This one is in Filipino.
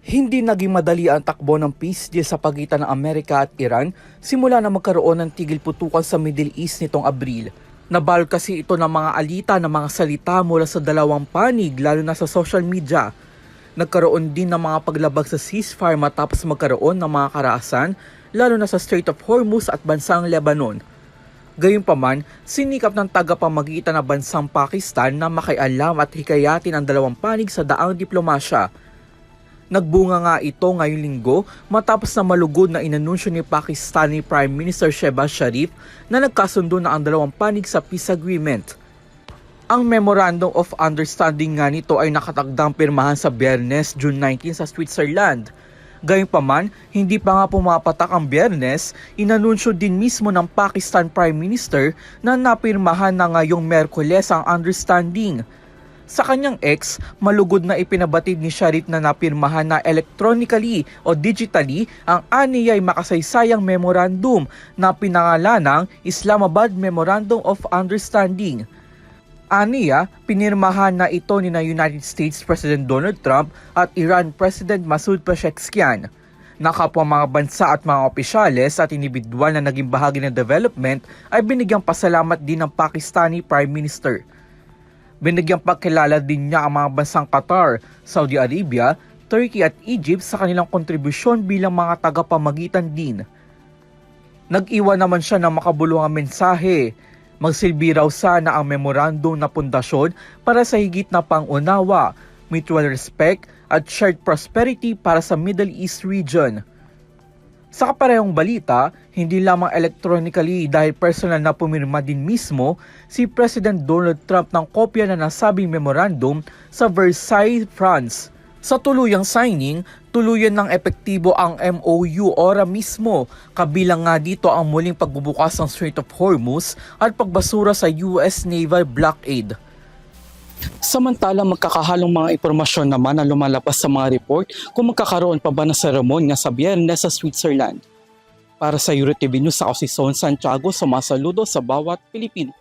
Hindi naging madali ang takbo ng peace deal sa pagitan ng Amerika at Iran simula na magkaroon ng tigil putukan sa Middle East nitong Abril. Nabalot kasi ito ng mga alita ng mga salita mula sa dalawang panig lalo na sa social media. Nagkaroon din ng mga paglabag sa ceasefire matapos magkaroon ng mga karahasan lalo na sa Strait of Hormuz at bansang Lebanon. Gayunpaman, sinikap ng tagapamagitan ng bansang Pakistan na makialam at hikayatin ang dalawang panig sa daang diplomasya. Nagbunga nga ito ngayong linggo matapos na malugod na inanunsyo ni Pakistani Prime Minister Shehbaz Sharif na nagkasundo na ang dalawang panig sa peace agreement. Ang Memorandum of Understanding nga nito ay nakatagdang pirmahan sa Biyernes, June 19 sa Switzerland. Gayunpaman, hindi pa nga pumapatak ang Biyernes, inanunsyo din mismo ng Pakistan Prime Minister na napirmahan na ngayong Miyerkules ang understanding. Sa kanyang ex, malugod na ipinabatid ni Sharif na napirmahan na electronically o digitally ang aniyay makasaysayang memorandum na pinangalanang Islamabad Memorandum of Understanding. Aniya, pinirmahan na ito ni United States President Donald Trump at Iran President Masoud Pezeshkian. Nakapwa mga bansa at mga opisyales at individual na naging bahagi ng development ay binigyang pasalamat din ng Pakistani Prime Minister. Binigyang pagkilala din niya ang mga bansang Qatar, Saudi Arabia, Turkey at Egypt sa kanilang kontribusyon bilang mga tagapamagitan din. Nag-iwan naman siya ng makabuluhang mensahe. Magsilbi raw sana ang memorandum na pundasyon para sa higit na pang-unawa, mutual respect at shared prosperity para sa Middle East region. Sa kaparehong balita, hindi lamang electronically dahil personal na pumirma din mismo si President Donald Trump ng kopya na nasabing memorandum sa Versailles, France. Sa tuluyang signing, tuluyan ng epektibo ang MOU ora mismo, kabilang nga dito ang muling pagbubukas ng Strait of Hormuz at pagbasura sa US Naval blockade. Samantalang magkakahalong mga impormasyon naman na lumalabas sa mga report kung magkakaroon pa ba ng seremonya sa Biyernes sa Switzerland. Para sa Euro TV News, ako si Son Santiago, sumasaludo sa bawat Pilipino.